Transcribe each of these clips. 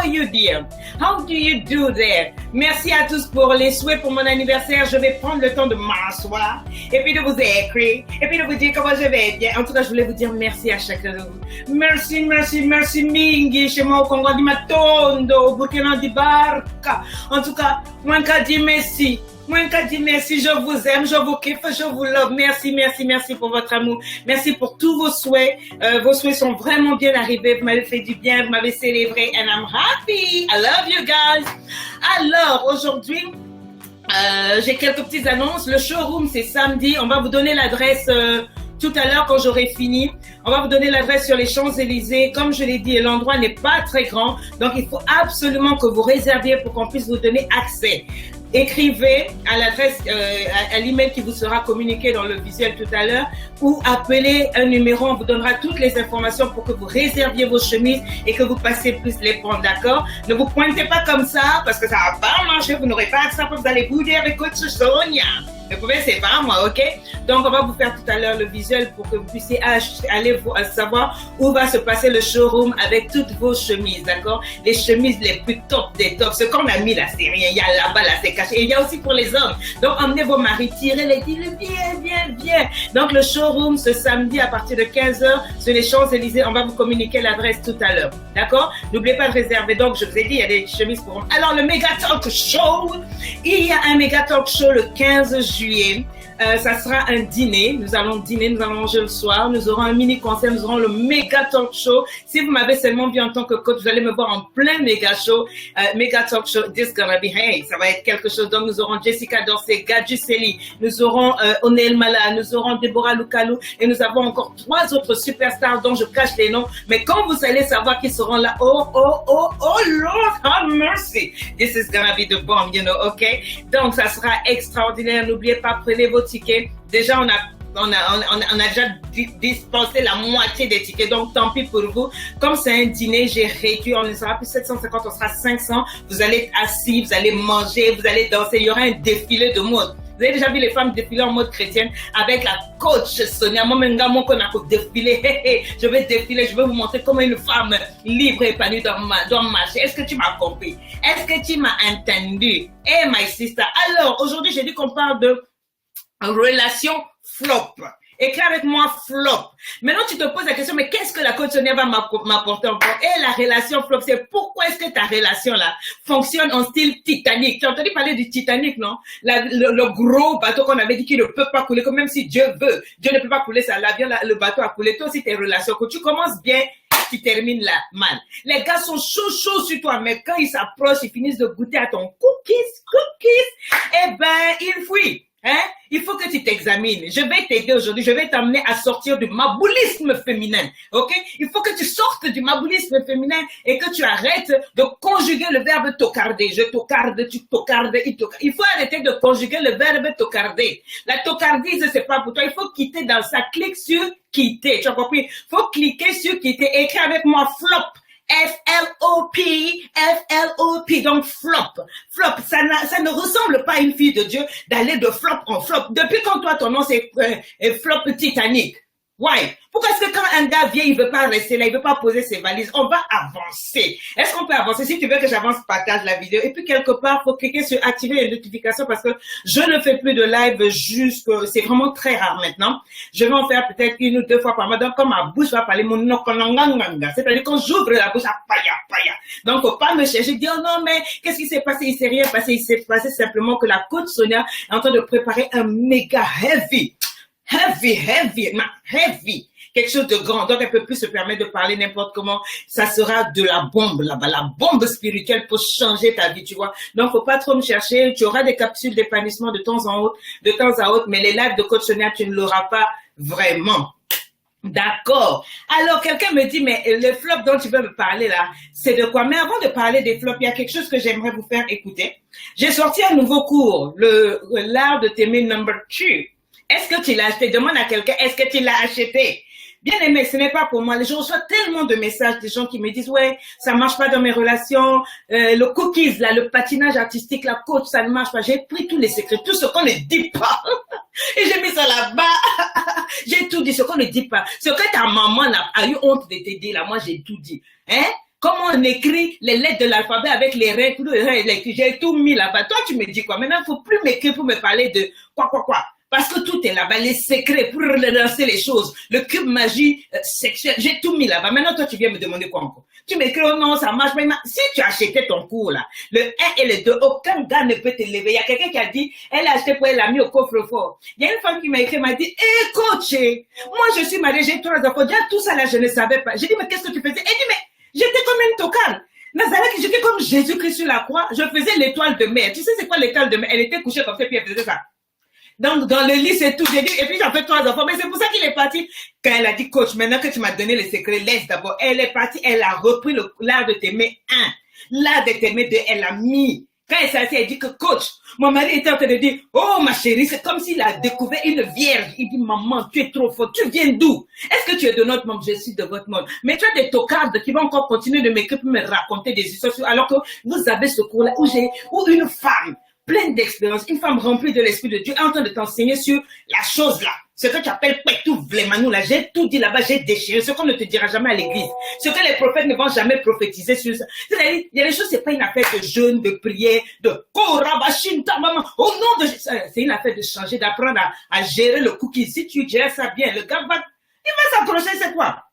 are you, dear? How do you do there? Merci à tous pour les souhaits pour mon anniversaire. Je vais prendre le temps de m'asseoir et puis de vous écrire et puis de vous dire comment je vais bien. En tout cas, je voulais vous dire merci à chacun de vous. Merci, merci, merci mingi chez moi au Congo di Matondo, au Burkina di Barca. En tout cas, moi, je dis merci. Moi, je dis merci, je vous aime, je vous kiffe, je vous love. Merci, merci, merci pour votre amour. Merci pour tous vos souhaits. Vos souhaits sont vraiment bien arrivés. Vous m'avez fait du bien, vous m'avez célébré. And I'm happy. I love you guys. Alors, aujourd'hui, j'ai quelques petites annonces. Le showroom, c'est samedi. On va vous donner l'adresse tout à l'heure quand j'aurai fini. On va vous donner l'adresse sur les Champs-Élysées. Comme je l'ai dit, l'endroit n'est pas très grand. Donc, il faut absolument que vous réserviez pour qu'on puisse vous donner accès. Écrivez à l'adresse, à l'email qui vous sera communiqué dans le visuel tout à l'heure ou appelez un numéro, on vous donnera toutes les informations pour que vous réserviez vos chemises et que vous passiez plus les prendre, d'accord? Ne vous pointez pas comme ça parce que ça va pas marcher, vous n'aurez pas accès, vous allez bouder avec coach Sonia. Vous pouvez, c'est pas moi, ok? Donc, on va vous faire tout à l'heure le visuel pour que vous puissiez aller savoir où va se passer le showroom avec toutes vos chemises, d'accord? Les chemises les plus top des tops. Ce qu'on a mis là, c'est rien. Il y a là-bas, là, c'est caché. Et il y a aussi pour les hommes. Donc, emmenez vos maris, tirez-les, viens. Donc, le showroom, ce samedi, à partir de 15h, sur les Champs-Élysées, on va vous communiquer l'adresse tout à l'heure, d'accord? N'oubliez pas de réserver. Donc, je vous ai dit, il y a des chemises pour hommes. Alors, le Méga Talk Show. Il y a un Méga Talk Show le 15 juillet. Ça sera un dîner. Nous allons dîner, nous allons manger le soir. Nous aurons un mini concert, nous aurons le méga talk show. Si vous m'avez seulement vu en tant que coach, vous allez me voir en plein méga show, méga talk show. This gonna be hey, ça va être quelque chose. Donc nous aurons Jessica Dorsey, Gadju Seli, nous aurons Onel Mala, nous aurons Deborah Lukalou et nous avons encore 3 autres superstars dont je cache les noms. Mais quand vous allez savoir qu'ils seront là, oh Lord have mercy, this is gonna be the bomb, you know, okay? Donc ça sera extraordinaire. N'oubliez pas, prenez vos tickets. Déjà, on a déjà dispensé la moitié des tickets, donc tant pis pour vous. Comme c'est un dîner, j'ai réduit, on ne sera plus 750, on sera 500. Vous allez être assis, vous allez manger, vous allez danser. Il y aura un défilé de mode. Vous avez déjà vu les femmes défiler en mode chrétienne avec la coach Sonia. Moi-même, qu'on a défilé. Je vais défiler, je vais vous montrer comment une femme libre et épanouie doit marcher. Est-ce que tu m'as compris? Est-ce que tu m'as entendu? Hey, my sister. Alors, aujourd'hui, j'ai dit qu'on parle de relation flop. Écris avec moi flop. Maintenant, tu te poses la question, mais qu'est-ce que la coach Sonia va m'apporter encore? Et la relation flop, c'est pourquoi est-ce que ta relation là fonctionne en style Titanic? Tu as entendu parler du Titanic, non? Le gros bateau qu'on avait dit qu'il ne peut pas couler, comme même si Dieu veut, Dieu ne peut pas couler ça. L'avion, le bateau a coulé. Toi aussi, tes relations, quand tu commences bien, tu termines là mal. Les gars sont chauds sur toi, mais quand ils s'approchent, ils finissent de goûter à ton cookies, eh ben, ils fuient. Hein? Il faut que tu t'examines. Je vais t'aider aujourd'hui. Je vais t'amener à sortir du maboulisme féminin. Ok? Il faut que tu sortes du maboulisme féminin et que tu arrêtes de conjuguer le verbe tocarder. Je tocarde, tu tocardes, il tocarde. Il faut arrêter de conjuguer le verbe tocarder. La tocardise, c'est pas pour toi. Il faut quitter dans ça. Clique sur quitter. Tu as compris? Il faut cliquer sur quitter. Écris avec moi flop. F-L-O-P, donc flop. Flop, ça ne ressemble pas à une fille de Dieu d'aller de flop en flop. Depuis quand toi, ton nom, c'est flop Titanic? Why? Pourquoi est-ce que quand un gars vient, il veut pas rester là, il veut pas poser ses valises? On va avancer. Est-ce qu'on peut avancer? Si tu veux que j'avance, partage la vidéo. Et puis, quelque part, faut cliquer sur activer les notifications parce que je ne fais plus de live c'est vraiment très rare maintenant. Je vais en faire peut-être 1 ou 2 fois par mois. Donc, quand ma bouche va parler, mon nokonanganga. C'est-à-dire quand j'ouvre la bouche, paya. Donc, faut pas me chercher, dire, oh non, mais qu'est-ce qui s'est passé? Il s'est rien passé. Il s'est passé simplement que la coach Sonia est en train de préparer un méga heavy. Quelque chose de grand. Donc, elle peut plus se permettre de parler n'importe comment. Ça sera de la bombe là-bas, la bombe spirituelle pour changer ta vie, tu vois. Donc, faut pas trop me chercher. Tu auras des capsules d'épanouissement de temps à autre, mais les lives de coach Sonia, tu ne l'auras pas vraiment. D'accord. Alors, quelqu'un me dit, mais le flop dont tu veux me parler là, c'est de quoi? Mais avant de parler des flops, il y a quelque chose que j'aimerais vous faire écouter. J'ai sorti un nouveau cours, l'art de t'aimer number 2. Est-ce que tu l'as acheté? Demande à quelqu'un, est-ce que tu l'as acheté? Bien aimé, ce n'est pas pour moi. Je reçois tellement de messages des gens qui me disent, ouais, ça marche pas dans mes relations, le cookies, là, le patinage artistique, la coach, ça ne marche pas. J'ai pris tous les secrets, tout ce qu'on ne dit pas. Et j'ai mis ça là-bas. J'ai tout dit, ce qu'on ne dit pas. Ce que ta maman a eu honte de te dire, là, moi, j'ai tout dit. Hein? comment on écrit les lettres de l'alphabet avec les règles. J'ai tout mis là-bas. Toi, tu me dis quoi? Maintenant, il ne faut plus m'écrire pour me parler de quoi. Parce que tout est là-bas, les secrets pour relancer les choses, le cube magie sexuelle, j'ai tout mis là-bas. Maintenant, toi, tu viens me demander quoi encore? Tu m'écris, oh non, ça marche pas. Si tu as acheté ton cours là, le 1 et le 2, aucun gars ne peut te lever. Il y a quelqu'un qui a dit, elle a acheté pour elle, l'a mis au coffre-fort. Il y a une femme qui m'a écrit, m'a dit, coach, moi je suis mariée, j'ai 3 enfants. Déjà, tout ça là, je ne savais pas. J'ai dit, mais qu'est-ce que tu faisais? Elle dit, mais j'étais comme une tocane. Nazareth, j'étais comme Jésus-Christ sur la croix. Je faisais l'étoile de mer. Tu sais, c'est quoi l'étoile de mer? Elle était couchée comme ça, puis elle faisait ça. Donc, dans le lit, c'est tout. J'ai dit, et puis j'en fais 3 enfants. Mais c'est pour ça qu'il est parti. Quand elle a dit, coach, maintenant que tu m'as donné les secrets, laisse d'abord. Elle est partie, elle a repris l'art de t'aimer 1. L'art de t'aimer 2, elle a mis. Quand elle s'est assise, elle dit que, coach, mon mari était en train de dire, oh, ma chérie, c'est comme s'il a découvert une vierge. Il dit, maman, tu es trop forte. Tu viens d'où? Est-ce que tu es de notre monde? Je suis de votre monde. Mais tu as des tocardes qui vont encore continuer de m'écrire pour me raconter des histoires, alors que vous avez ce cours-là où une femme pleine d'expérience, une femme remplie de l'Esprit de Dieu, est en train de t'enseigner sur la chose là. Ce que tu appelles tout vlémanou là, j'ai tout dit là-bas, j'ai déchiré. Ce qu'on ne te dira jamais à l'église. Ce que les prophètes ne vont jamais prophétiser sur ça. C'est-à-dire, il y a des choses, c'est pas une affaire de jeûne, de prière, de korabashinta, maman. Au nom de Jésus, c'est une affaire de changer, d'apprendre à gérer le cookie. Si tu gères ça bien, le gars il va s'approcher, c'est quoi?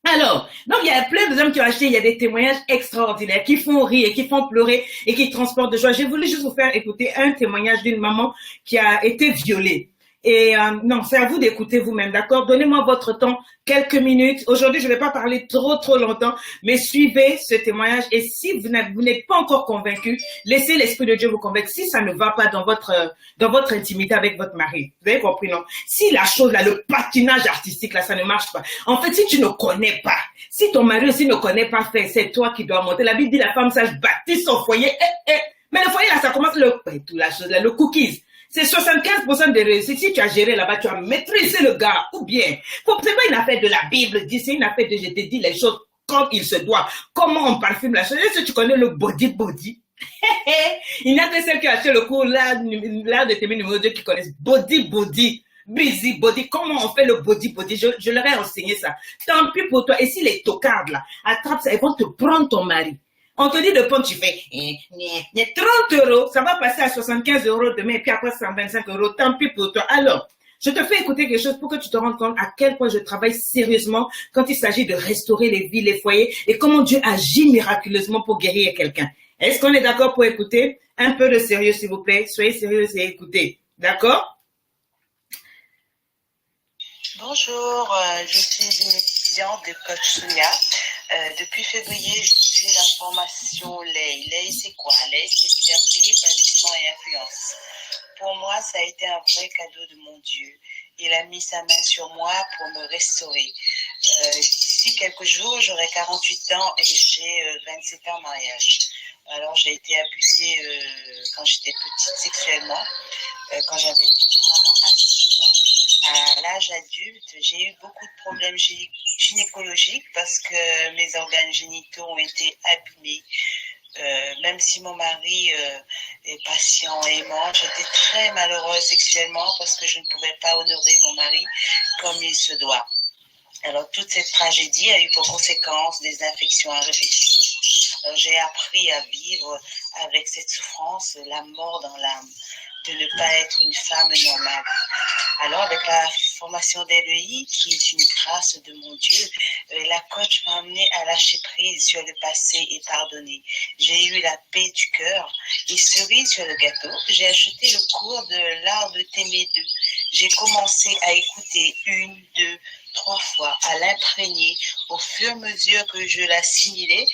Alors, donc il y a plein d'hommes qui ont acheté, il y a des témoignages extraordinaires qui font rire, qui font pleurer et qui transportent de joie. J'ai voulu juste vous faire écouter un témoignage d'une maman qui a été violée. Et non, c'est à vous d'écouter vous-même, d'accord? Donnez-moi votre temps, quelques minutes. Aujourd'hui, je ne vais pas parler trop longtemps, mais suivez ce témoignage. Et si vous n'êtes pas encore convaincu, laissez l'Esprit de Dieu vous convaincre. Si ça ne va pas dans votre intimité avec votre mari, vous avez compris, non? Si la chose là, le patinage artistique là, ça ne marche pas. En fait, si tu ne connais pas, si ton mari aussi ne connaît pas faire, c'est toi qui dois monter. La Bible dit la femme sage bâtit son foyer. Mais le foyer là, ça commence tout la chose là, le cookies. C'est 75% de réussite. Si tu as géré là-bas, tu as maîtrisé le gars. Ou bien, c'est pas une affaire de la Bible, c'est une affaire de je te dis les choses comme il se doit. Comment on parfume la chose. Est-ce que tu connais le body? Il n'y a que celles qui ont acheté le cours là de t'aimer numéro 2 qui connaissent body. Busy body, comment on fait le body? Je leur ai enseigné ça. Tant pis pour toi. Et si les tocards là attrapent ça, ils vont te prendre ton mari. On te dit de prendre, tu fais 30 €, ça va passer à 75 € demain, et puis après 125 €, tant pis pour toi. Alors, je te fais écouter quelque chose pour que tu te rendes compte à quel point je travaille sérieusement quand il s'agit de restaurer les vies, les foyers, et comment Dieu agit miraculeusement pour guérir quelqu'un. Est-ce qu'on est d'accord pour écouter? Un peu de sérieux, s'il vous plaît. Soyez sérieux et écoutez. D'accord? Bonjour, je suis une étudiante de Coach Sonia. Depuis février, je suis la formation LEI. LEI, c'est quoi? LEI, c'est liberté, épanouissement et influence. Pour moi, ça a été un vrai cadeau de mon Dieu. Il a mis sa main sur moi pour me restaurer. D'ici quelques jours, j'aurai 48 ans et j'ai 27 ans de mariage. Alors, j'ai été abusée quand j'étais petite sexuellement, quand j'avais 3 à 6 ans. À l'âge adulte, j'ai eu beaucoup de problèmes gynécologiques parce que mes organes génitaux ont été abîmés. Même si mon mari est patient et aimant, j'étais très malheureuse sexuellement parce que je ne pouvais pas honorer mon mari comme il se doit. Alors, toute cette tragédie a eu pour conséquence des infections à répétition. J'ai appris à vivre avec cette souffrance, la mort dans l'âme, de ne pas être une femme normale. Alors, avec la formation d'LEI, qui est une grâce de mon Dieu, la coach m'a amené à lâcher prise sur le passé et pardonner. J'ai eu la paix du cœur et cerise sur le gâteau. J'ai acheté le cours de l'art de t'aimer 2. J'ai commencé à écouter 1, 2, 3 fois, à l'imprégner au fur et à mesure que je l'assimilais.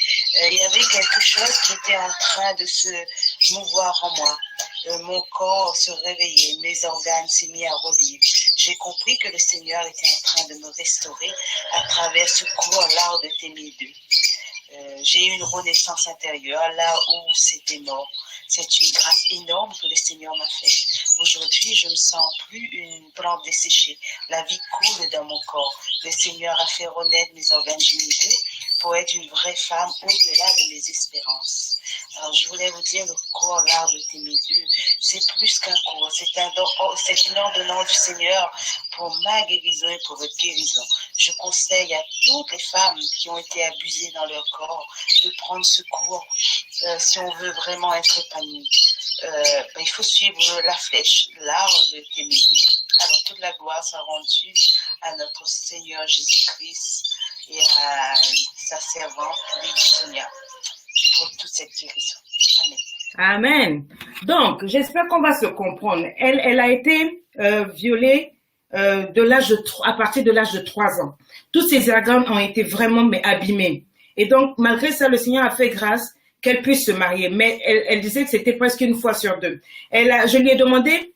Il y avait quelque chose qui était en train de se mouvoir en moi. Mon corps se réveillait, mes organes s'est mis à revivre. J'ai compris que le Seigneur était en train de me restaurer à travers ce cours, l'art de t'aimer 2. J'ai eu une renaissance intérieure là où c'était mort. C'est une grâce énorme que le Seigneur m'a faite. Aujourd'hui, je ne me sens plus une plante desséchée. La vie coule dans mon corps. Le Seigneur a fait renaître mes organes génitaux pour être une vraie femme au-delà de mes espérances. Alors, je voulais vous dire, le cours, l'art de t'aimer Dieu, c'est plus qu'un cours, c'est une ordonnance du Seigneur pour ma guérison et pour votre guérison. Je conseille à toutes les femmes qui ont été abusées dans leur corps de prendre ce cours si on veut vraiment être épanoui. Il faut suivre la flèche, l'art de t'aimer Dieu. Alors, toute la gloire sera rendue à notre Seigneur Jésus-Christ et à sa servante, Lady Sonia, pour toute cette guérison. Amen. Amen. Donc, j'espère qu'on va se comprendre. Elle a été violée à partir de l'âge de 3 ans. Tous ses organes ont été vraiment abîmés. Et donc, malgré ça, le Seigneur a fait grâce qu'elle puisse se marier. Mais elle disait que c'était presque une fois sur deux. Je lui ai demandé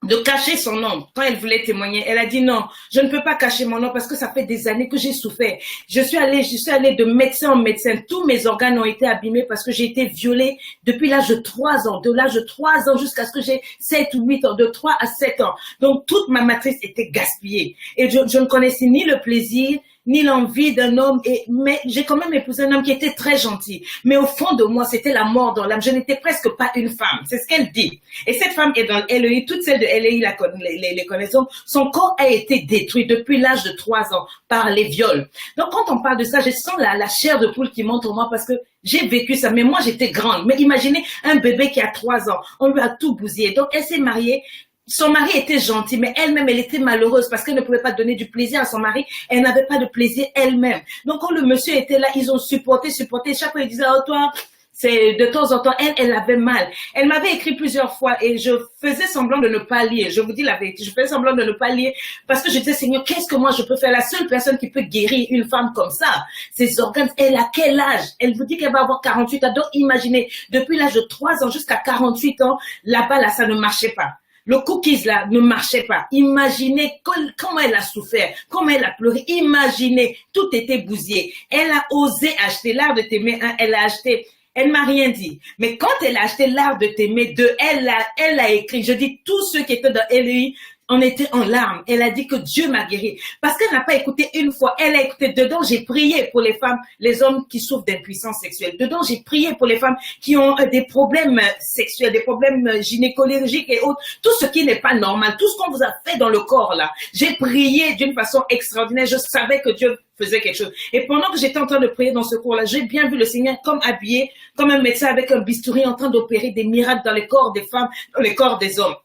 de cacher son nom quand elle voulait témoigner. Elle a dit non, je ne peux pas cacher mon nom parce que ça fait des années que j'ai souffert. Je suis allée de médecin en médecin. Tous mes organes ont été abîmés parce que j'ai été violée depuis l'âge de 3 ans. De l'âge de 3 ans jusqu'à ce que j'ai 7 ou 8 ans, de 3 à 7 ans. Donc, toute ma matrice était gaspillée. Et je ne connaissais ni le plaisir, ni l'envie d'un homme, mais j'ai quand même épousé un homme qui était très gentil. Mais au fond de moi, c'était la mort dans l'âme. Je n'étais presque pas une femme. C'est ce qu'elle dit. Et cette femme est dans LEI, toutes celles de LEI les connaissons, son corps a été détruit depuis l'âge de 3 ans par les viols. Donc quand on parle de ça, je sens la chair de poule qui monte en moi parce que j'ai vécu ça. Mais moi, j'étais grande. Mais imaginez un bébé qui a 3 ans. On lui a tout bousillé. Donc elle s'est mariée. Son mari était gentil, mais elle-même, elle était malheureuse parce qu'elle ne pouvait pas donner du plaisir à son mari. Elle n'avait pas de plaisir elle-même. Donc, quand le monsieur était là, ils ont supporté. Chaque fois, ils disaient, oh, toi, c'est de temps en temps, elle avait mal. Elle m'avait écrit plusieurs fois et je faisais semblant de ne pas lire. Je vous dis la vérité, je faisais semblant de ne pas lire parce que je disais, Seigneur, qu'est-ce que moi je peux faire? La seule personne qui peut guérir une femme comme ça, ses organes, elle a quel âge? Elle vous dit qu'elle va avoir 48 ans. Donc, imaginez, depuis l'âge de 3 ans jusqu'à 48 ans, là-bas, là, ça ne marchait pas. Le cookies là ne marchait pas. Imaginez comment elle a souffert, comment elle a pleuré. Imaginez, tout était bousillé. Elle a osé acheter l'art de t'aimer 1, elle a acheté. Elle m'a rien dit. Mais quand elle a acheté l'art de t'aimer 2, elle a écrit. Je dis tous ceux qui étaient dans LEI, on était en larmes. Elle a dit que Dieu m'a guéri. Parce qu'elle n'a pas écouté une fois. Elle a écouté. Dedans, j'ai prié pour les femmes, les hommes qui souffrent d'impuissance sexuelle. Dedans, j'ai prié pour les femmes qui ont des problèmes sexuels, des problèmes gynécologiques et autres. Tout ce qui n'est pas normal. Tout ce qu'on vous a fait dans le corps, là. J'ai prié d'une façon extraordinaire. Je savais que Dieu faisait quelque chose. Et pendant que j'étais en train de prier dans ce cours-là, j'ai bien vu le Seigneur comme habillé, comme un médecin avec un bistouri en train d'opérer des miracles dans les corps des femmes, dans les corps des hommes.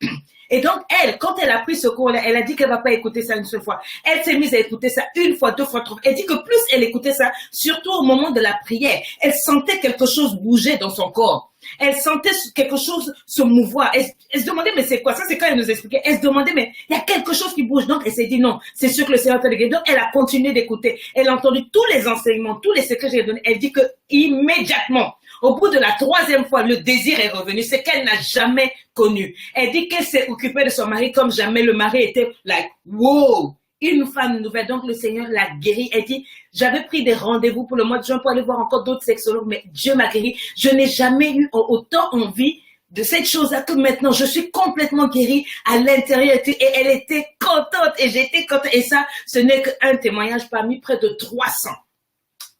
Et donc, quand elle a pris ce cours-là, elle a dit qu'elle va pas écouter ça une seule fois. Elle s'est mise à écouter ça 1 fois, 2 fois, 3 fois. Elle dit que plus elle écoutait ça, surtout au moment de la prière, elle sentait quelque chose bouger dans son corps. Elle sentait quelque chose se mouvoir. Elle se demandait, mais c'est quoi? Ça, c'est quand elle nous expliquait. Elle se demandait, mais il y a quelque chose qui bouge. Donc, elle s'est dit, non, c'est sûr que le Seigneur t'a guéri. Donc, elle a continué d'écouter. Elle a entendu tous les enseignements, tous les secrets que j'ai donnés. Elle dit que immédiatement, au bout de la 3e fois, le désir est revenu. C'est qu'elle n'a jamais connu. Elle dit qu'elle s'est occupée de son mari comme jamais. Le mari était like, wow, une femme nouvelle. Donc, le Seigneur l'a guérie. Elle dit, j'avais pris des rendez-vous pour le mois de juin pour aller voir encore d'autres sexologues, mais Dieu m'a guérie. Je n'ai jamais eu autant envie de cette chose-là que maintenant, je suis complètement guérie à l'intérieur. Et elle était contente et j'étais contente. Et ça, ce n'est qu'un témoignage parmi près de 300.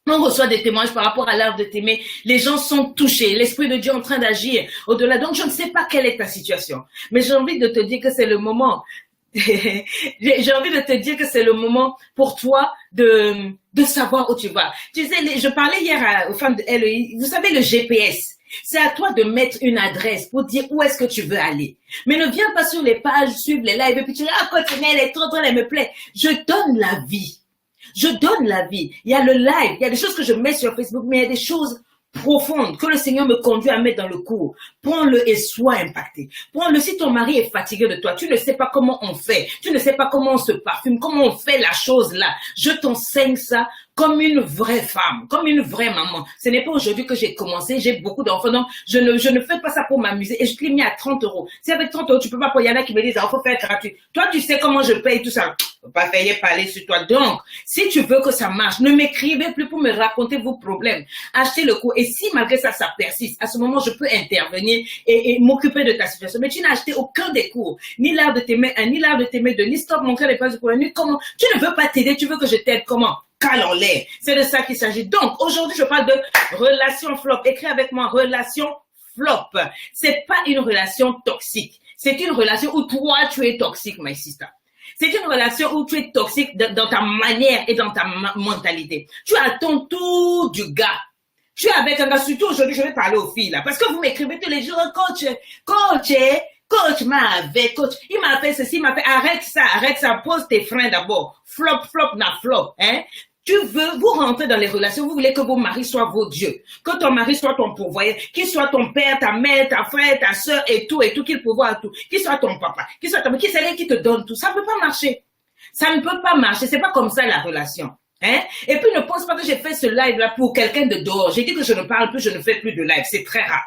On reçoit des témoignages par rapport à l'art de t'aimer. Les gens sont touchés. L'Esprit de Dieu est en train d'agir au-delà. Donc, je ne sais pas quelle est ta situation. Mais j'ai envie de te dire que c'est le moment. J'ai envie de te dire que c'est le moment pour toi de savoir où tu vas. Tu sais, je parlais hier aux femmes de LEI. Vous savez, le GPS. C'est à toi de mettre une adresse pour dire où est-ce que tu veux aller. Mais ne viens pas sur les pages, suivre les lives et puis tu dis, ah, continue, elle est trop drôle, elle me plaît. Je donne la vie. Je donne la vie. Il y a le live, il y a des choses que je mets sur Facebook, mais il y a des choses profondes que le Seigneur me conduit à mettre dans le cours. Prends-le et sois impacté. Prends-le si ton mari est fatigué de toi. Tu ne sais pas comment on fait. Tu ne sais pas comment on se parfume, comment on fait la chose là. Je t'enseigne ça comme une vraie femme, comme une vraie maman. Ce n'est pas aujourd'hui que j'ai commencé, j'ai beaucoup d'enfants, donc je ne fais pas ça pour m'amuser et je te l'ai mis à 30 €. Si avec 30 € tu peux pas, il y en a qui me disent, il faut faire gratuit. Toi, tu sais comment je paye tout ça. Faut pas payer parler sur toi. Donc, si tu veux que ça marche, ne m'écrivez plus pour me raconter vos problèmes. Achetez le cours et si malgré ça, ça persiste, à ce moment, je peux intervenir et m'occuper de ta situation. Mais tu n'as acheté aucun des cours, ni l'art de t'aimer 1, ni l'art de t'aimer 2, ni stop mon cœur n'est pas du cours, ni comment. Tu ne veux pas t'aider, tu veux que je t'aide comment? cale en l'air. C'est de ça qu'il s'agit. Donc, aujourd'hui, je parle de relation flop. Écris avec moi, relation flop. C'est pas une relation toxique. C'est une relation où toi, tu es toxique, my sister. C'est une relation où tu es toxique dans ta manière et dans ta mentalité. Tu attends tout du gars. Tu es avec un gars, surtout aujourd'hui, je vais parler aux filles là, parce que vous m'écrivez tous les jours, coach, il m'a fait ceci, il m'a fait, arrête ça, pose tes freins d'abord. Flop, na flop, hein. Vous rentrez dans les relations, vous voulez que vos maris soient vos dieux, que ton mari soit ton pourvoyeur, qu'il soit ton père, ta mère, ta frère, ta soeur et tout, qu'il pourvoie à tout, qu'il soit ton papa, qu'il soit ton, qui c'est lui qui te donne tout. Ça ne peut pas marcher. Ça ne peut pas marcher. C'est pas comme ça la relation. Hein? Et puis ne pense pas que j'ai fait ce live là pour quelqu'un de dehors. J'ai dit que je ne parle plus, je ne fais plus de live. C'est très rare.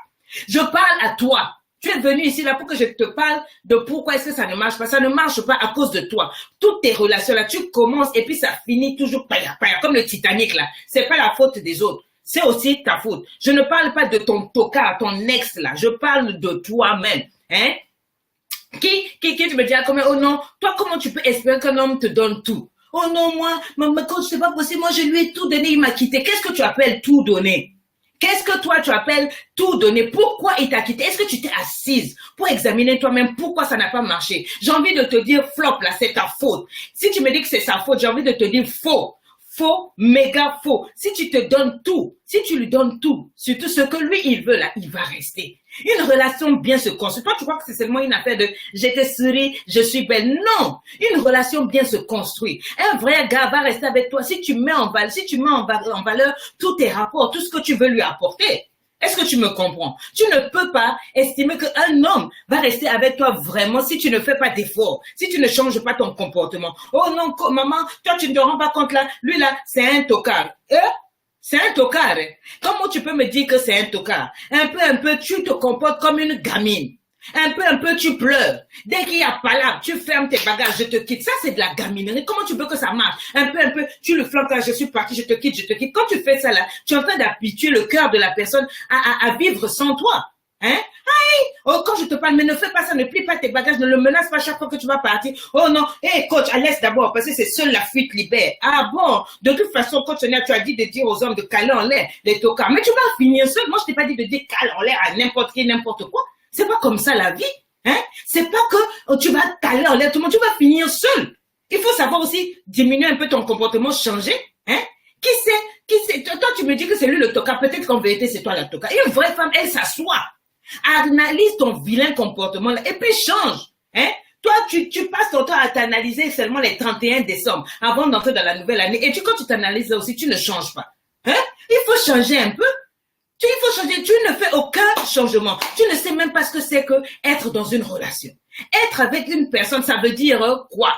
Je parle à toi. Tu es venu ici là pour que je te parle de pourquoi est-ce que ça ne marche pas. Ça ne marche pas à cause de toi. Toutes tes relations là, tu commences et puis ça finit toujours paya, comme le Titanic là. C'est pas la faute des autres. C'est aussi ta faute. Je ne parle pas de ton tocard, ton ex là. Je parle de toi-même. Hein? Qui tu me dis, oh non, toi comment tu peux espérer qu'un homme te donne tout? Oh non, moi, coach, c'est pas possible. Moi, je lui ai tout donné, il m'a quitté. Qu'est-ce que tu appelles tout donner? Qu'est-ce que toi, tu appelles tout donner? Pourquoi il t'a quitté? Est-ce que tu t'es assise pour examiner toi-même pourquoi ça n'a pas marché? J'ai envie de te dire, flop, là, c'est ta faute. Si tu me dis que c'est sa faute, j'ai envie de te dire faux. Faux, méga faux. Si tu te donnes tout, si tu lui donnes tout, surtout ce que lui, il veut là, il va rester. Une relation bien se construit. Toi, tu crois que c'est seulement une affaire de « je te souris, je suis belle ». Non, une relation bien se construit. Un vrai gars va rester avec toi si tu mets en valeur tous tes rapports, tout ce que tu veux lui apporter. Est-ce que tu me comprends? Tu ne peux pas estimer qu'un homme va rester avec toi vraiment si tu ne fais pas d'efforts, si tu ne changes pas ton comportement. Oh non, maman, toi tu ne te rends pas compte là, lui là, c'est un tocard. C'est un tocard. Comment tu peux me dire que c'est un tocard? Un peu, tu te comportes comme une gamine. Un peu, tu pleures. Dès qu'il y a palabre, tu fermes tes bagages, je te quitte. Ça, c'est de la gaminerie. Comment tu veux que ça marche? Un peu, tu le flanques là, je suis parti, je te quitte. Quand tu fais ça là, tu es en train d'habituer le cœur de la personne à vivre sans toi. Hein? Aïe! Oh, quand je te parle, mais ne fais pas ça, ne plie pas tes bagages, ne le menace pas chaque fois que tu vas partir. Oh non, hey, coach, laisse d'abord, parce que c'est seule la fuite libère. Ah bon? De toute façon, coach Sonia, tu as dit de dire aux hommes de caler en l'air les tocards. Mais tu vas finir seul. Moi, je t'ai pas dit de dire caler en l'air à n'importe qui, n'importe quoi. C'est pas comme ça la vie, hein? C'est pas que tu vas caler en l'air tout le monde, tu vas finir seul. Il faut savoir aussi diminuer un peu ton comportement, changer, hein? Qui c'est? Toi, tu me dis que c'est lui le tocard. Peut-être qu'en vérité, c'est toi la tocard. Une vraie femme, elle s'assoit. Analyse ton vilain comportement là, et puis change, hein? Toi, tu passes ton temps à t'analyser seulement les 31 décembre avant d'entrer dans la nouvelle année. Et quand tu t'analyses là aussi, tu ne changes pas, hein? Il faut changer un peu. Il faut changer. Tu ne fais aucun changement. Tu ne sais même pas ce que c'est que être dans une relation. Être avec une personne, ça veut dire quoi?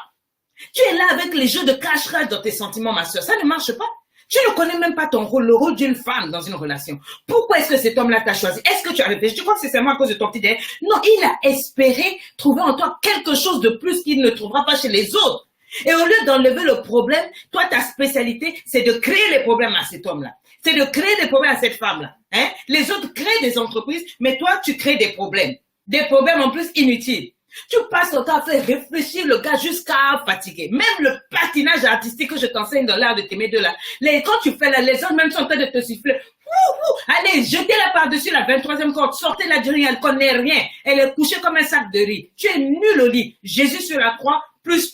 Tu es là avec les jeux de cache-cache dans tes sentiments, ma soeur. Ça ne marche pas. Tu ne connais même pas ton rôle, le rôle d'une femme dans une relation. Pourquoi est-ce que cet homme-là t'a choisi? Est-ce que tu as réfléchi? Tu crois que c'est seulement à cause de ton petit derrière? Non, il a espéré trouver en toi quelque chose de plus qu'il ne trouvera pas chez les autres. Et au lieu d'enlever le problème, toi, ta spécialité, c'est de créer les problèmes à cet homme-là. C'est de créer des problèmes à cette femme-là. Hein? Les autres créent des entreprises, mais toi, tu crées des problèmes. Des problèmes en plus inutiles. Tu passes ton temps à faire réfléchir le gars jusqu'à fatiguer. Même le patinage artistique que je t'enseigne dans l'art de t'aimer de là. Quand tu fais là, les autres même sont en train de te siffler. Allez, jetez-la par-dessus la 23e corde. Sortez-la du ring, elle connaît rien. Elle est couchée comme un sac de riz. Tu es nul au lit. Jésus sur la croix, plus.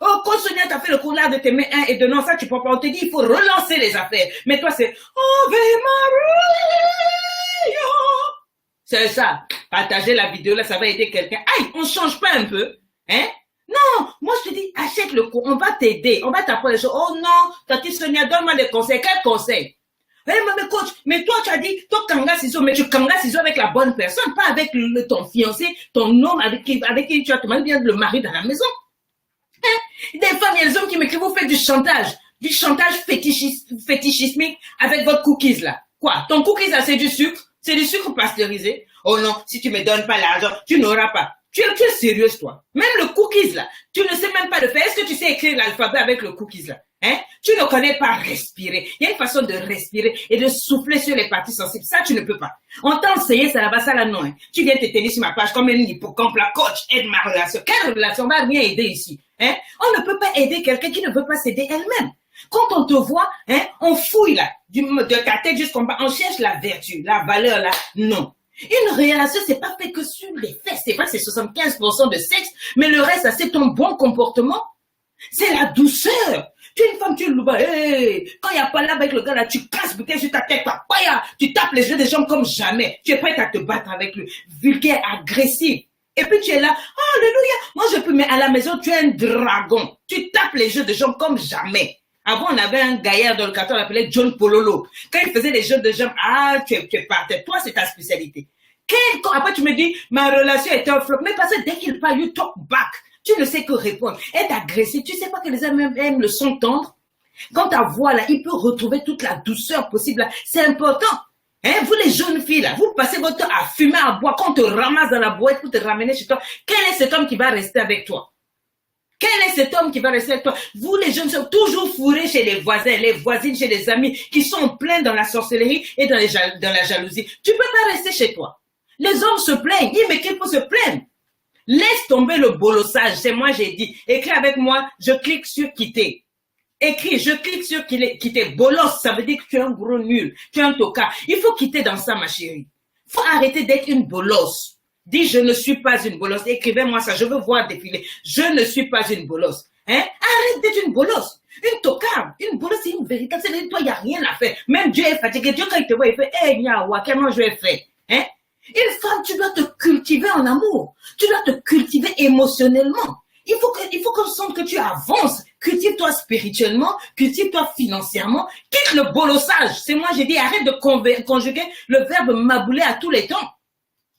Oh, quand Sonia t'a fait le coup là de t'aimer un et de non, ça tu peux pas. On te dit, il faut relancer les affaires. Mais toi, c'est Ave Maria. C'est ça. Partager la vidéo là, ça va aider quelqu'un. Aïe, on change pas un peu, hein? Non, moi je te dis, achète le cours, on va t'aider, on va t'apprendre les choses. Oh non, Tati Sonia, donne-moi des conseils. Quels conseils? Hey, mais coach, mais toi tu as dit, toi kanga ciseaux, mais tu kanga ciseaux avec la bonne personne, pas avec ton fiancé, ton homme avec qui tu as te marié, bien le mari dans la maison. Hein? Des femmes, il y a des hommes qui m'écrivent, vous faites du chantage fétichismique avec votre cookies là. Quoi? Ton cookies là, c'est du sucre? C'est du sucre pasteurisé. Oh non, si tu me donnes pas l'argent, tu n'auras pas. Tu es sérieuse, toi. Même le cookies, là, tu ne sais même pas le faire. Est-ce que tu sais écrire l'alphabet avec le cookies, là? Hein? Tu ne connais pas respirer. Il y a une façon de respirer et de souffler sur les parties sensibles. Ça, tu ne peux pas. On t'a enseigné ça là-bas, ça là, non. Hein? Tu viens te tenir sur ma page comme un hippocampe, la coach, aide ma relation. Quelle relation? On va rien aider ici. Hein? On ne peut pas aider quelqu'un qui ne veut pas s'aider elle-même. Quand on te voit, hein, on fouille là, de ta tête jusqu'en bas, on cherche la vertu, la valeur là. Non. Une relation, c'est pas fait que sur les fesses. C'est vrai que c'est 75% de sexe, mais le reste, c'est ton bon comportement. C'est la douceur. Tu es une femme, tu es louba. Hey, quand il n'y a pas là avec le gars là, tu casses peut-être sur ta tête, tu tapes les yeux des gens comme jamais. Tu es prête à te battre avec le vulgaire, agressif. Et puis tu es là, oh, alléluia, moi je peux, mais à la maison, tu es un dragon. Tu tapes les jeux de jambes comme jamais. Avant, on avait un gaillard dans le carton, on l'appelait John Pololo. Quand il faisait les jeux de jambes, tu es parti. Toi, c'est ta spécialité. Après, tu me dis, ma relation était un flop. Mais parce que dès qu'il parle, you talk back. Tu ne sais que répondre. Être agressif, tu sais pas que les hommes aiment le son tendre. Quand ta voix, là, il peut retrouver toute la douceur possible, là. C'est important. Hein, vous les jeunes filles, là, vous passez votre temps à fumer, à boire, quand on te ramasse dans la boîte pour te ramener chez toi. Quel est cet homme qui va rester avec toi? Quel est cet homme qui va rester avec toi? Vous, les jeunes, sont toujours fourrés chez les voisins, les voisines, chez les amis, qui sont pleins dans la sorcellerie et dans la jalousie. Tu peux pas rester chez toi. Les hommes se plaignent, ils m'écrivent pour se plaindre. Laisse tomber le bolossage, c'est moi j'ai dit. Écris avec moi, je clique sur quitter. Écris, je clique sur quitter. Bolos, ça veut dire que tu es un gros nul, tu es un tocard. Il faut quitter dans ça, ma chérie. Il faut arrêter d'être une bolosse. Dis, je ne suis pas une bolosse. Écrivez-moi ça, je veux voir défiler. Je ne suis pas une bolosse. Hein? Arrête d'être une bolosse. Une tocarde. Une bolosse, c'est une véritable. C'est toi, il n'y a rien à faire. Même Dieu est fatigué. Dieu, quand il te voit, il fait, hey, Nyawa, comment je vais faire? Hein? Une femme, tu dois te cultiver en amour. Tu dois te cultiver émotionnellement. Il faut qu'on sente que tu avances. Cultive-toi spirituellement, cultive-toi financièrement. Quitte le bolossage. C'est moi, j'ai dit, arrête de conjuguer le verbe mabouler à tous les temps.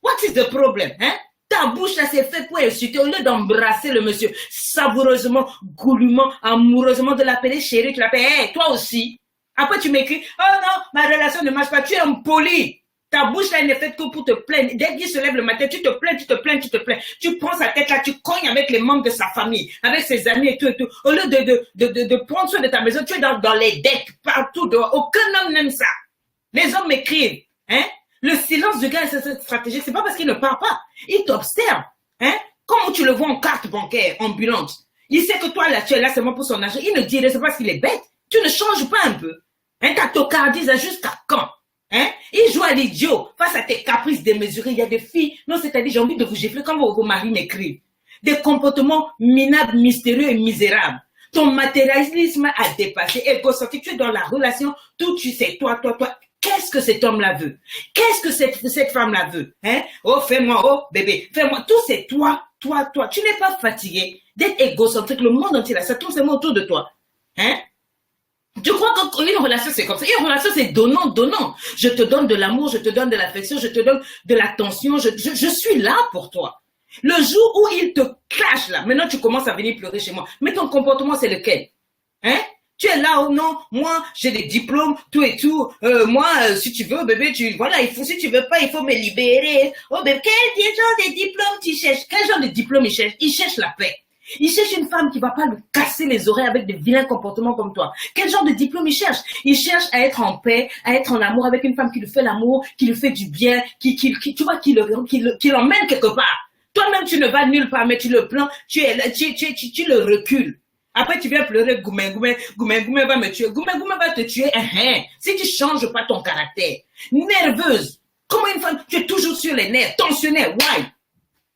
What is the problem, hein? Ta bouche, là, c'est fait pour insulter. Au lieu d'embrasser le monsieur, savoureusement, goulûment, amoureusement, de l'appeler chérie, tu l'appelles, hey, toi aussi. Après, tu m'écris, oh non, ma relation ne marche pas, tu es impoli. Ta bouche là, elle n'est faite que pour te plaindre. Dès qu'il se lève le matin, tu te plains, tu te plains, tu te plains. Tu prends sa tête là, tu cognes avec les membres de sa famille, avec ses amis et tout et tout. Au lieu de prendre soin de ta maison, tu es dans les dettes, partout dehors. Aucun homme n'aime ça. Les hommes m'écrivent, hein. Le silence du gars est cette stratégie. C'est pas parce qu'il ne parle pas. Il t'observe, hein. Comment tu le vois en carte bancaire, ambulante. Il sait que toi là, tu es là seulement pour son argent. Il ne dirait pas parce qu'il est bête. Tu ne changes pas un peu. Hein, ta tocardise jusqu'à quand? Hein? Il joue à l'idiot face à tes caprices démesurés. Il y a des filles, non, c'est-à-dire, j'ai envie de vous gifler quand vos maris m'écrivent. Des comportements minables, mystérieux et misérables. Ton matérialisme a dépassé. Égocentrique, tu es dans la relation, tout tu sais, toi. Qu'est-ce que cet homme-là veut? Qu'est-ce que cette femme-là veut? Hein? Oh, fais-moi, oh, bébé, fais-moi. Tout c'est toi. Tu n'es pas fatigué d'être égocentrique. Le monde entier, là, ça tourne seulement autour de toi. Hein? Tu crois qu'une relation, c'est comme ça? Une relation, c'est donnant. Je te donne de l'amour, je te donne de l'affection, je te donne de l'attention. Je suis là pour toi. Le jour où il te clash, là, maintenant tu commences à venir pleurer chez moi. Mais ton comportement, c'est lequel? Hein? Tu es là, oh non, moi, j'ai des diplômes, tout et tout. Si tu veux, bébé, si tu veux pas, il faut me libérer. Oh, bébé, quel genre de diplôme tu cherches? Quel genre de diplôme il cherche? Il cherche la paix. Il cherche une femme qui va pas lui casser les oreilles avec des vilains comportements comme toi. Quel genre de diplôme il cherche? Il cherche à être en paix, à être en amour avec une femme qui lui fait l'amour, qui lui fait du bien, qui l'emmène quelque part. Toi-même, tu ne vas nulle part, mais tu le plains, tu le recules. Après, tu viens pleurer, Goumé va me tuer. Goumé va te tuer, si tu changes pas ton caractère. Nerveuse. Comment une femme, tu es toujours sur les nerfs, tensionnaire,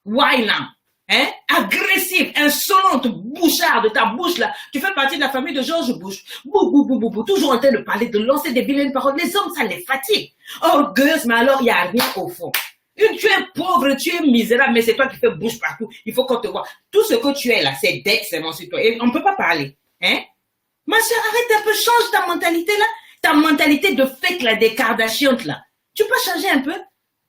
why now? Hein? Agressive, insolente, bouchard de ta bouche là. Tu fais partie de la famille de George Bush. Bou, toujours en train de parler, de lancer des vilaines paroles. Les hommes, ça les fatigue. Orgueilleuse, mais alors, il n'y a rien au fond. Tu es pauvre, tu es misérable, mais c'est toi qui fais bouche partout. Il faut qu'on te voit. Tout ce que tu es là, c'est d'excellence sur toi. Et on ne peut pas parler. Hein? Ma soeur, arrête un peu, change ta mentalité là. Ta mentalité de fake là, des Kardashians là. Tu peux changer un peu?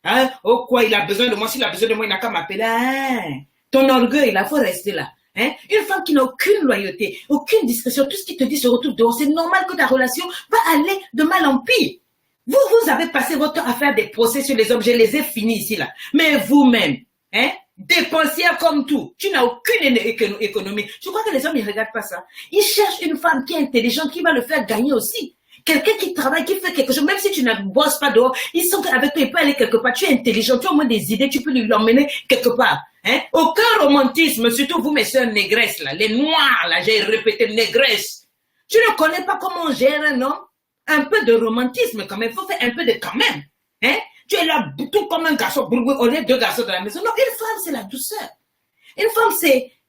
Hein? Oh quoi, il a besoin de moi. S'il a besoin de moi, il n'a qu'à m'appeler. Hein? Ton orgueil, il faut rester là. Hein? Une femme qui n'a aucune loyauté, aucune discrétion, tout ce qui te dit se retrouve dehors. C'est normal que ta relation va aller de mal en pire. Vous avez passé votre temps à faire des procès sur les hommes. Je les ai finis ici, là. Mais vous-même, hein, dépensière comme tout, tu n'as aucune économie. Je crois que les hommes, ils ne regardent pas ça. Ils cherchent une femme qui est intelligente, qui va le faire gagner aussi. Quelqu'un qui travaille, qui fait quelque chose, même si tu ne bosses pas dehors, ils sont avec toi, il peut aller quelque part. Tu es intelligent, tu as au moins des idées, tu peux lui l'emmener quelque part. Hein? Aucun romantisme, surtout vous, mes soeurs négresses, là, les noirs, là, j'ai répété, négresses. Tu ne connais pas comment on gère un homme. Un peu de romantisme quand même. Il faut faire un peu de quand même. Hein? Tu es là tout comme un garçon. On est deux garçons dans la maison. Non, une femme, c'est la douceur. Une femme,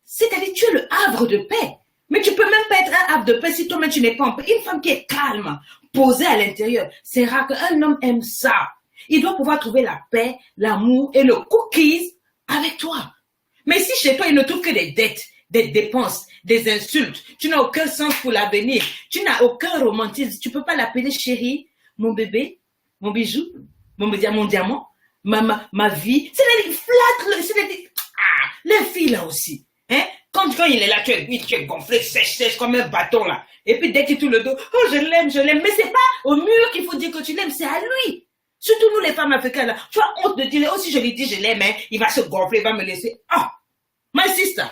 c'est-à-dire tu es le havre de paix. Mais tu peux même pas être un havre de paix si toi-même tu n'es pas en paix. Une femme qui est calme, posée à l'intérieur. C'est rare qu'un homme aime ça. Il doit pouvoir trouver la paix, l'amour et le cookies avec toi. Mais si chez toi, il ne trouve que des dettes, des dépenses, des insultes, tu n'as aucun sens pour l'avenir, tu n'as aucun romantisme, tu ne peux pas l'appeler chérie, mon bébé, mon bijou, mon diamant, ma vie. C'est-à-dire, flatte, c'est-à-dire, les filles là aussi. Hein? Quand il est là, tu es gonflé, sèche comme un bâton là. Et puis dès qu'il tourne le dos, oh je l'aime. Mais c'est pas au mur qu'il faut dire que tu l'aimes, c'est à lui. Surtout nous les femmes africaines là. Tu as honte de dire, oh si je lui dis je l'aime, hein, il va se gonfler, il va me laisser. Oh, my sister.